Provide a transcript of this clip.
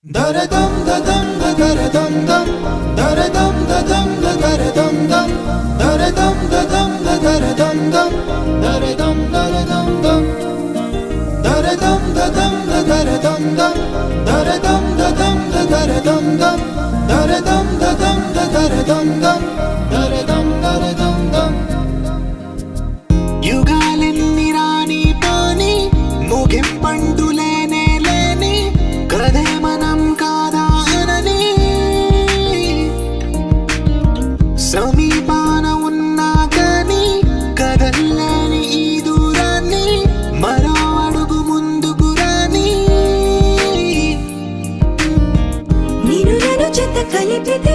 Daradam dadam daradam dam daradam dadam daradam dam daradam dadam daradam dam daradam daradam dam daradam dadam daradam dam daradam dadam daradam dam daradam dadam daradam dam daradam daradam dam యుగాలెన్ని రాని పాని ముగింపండులేనే లేని కదే మనం కాదా అనని సమీపాన ఉన్నా కానీ కదల్లేని ఈ దూరాన్ని మరో అడుగు ముందుకు రాని నిన్ను నన్ను చెత్త కలిపితే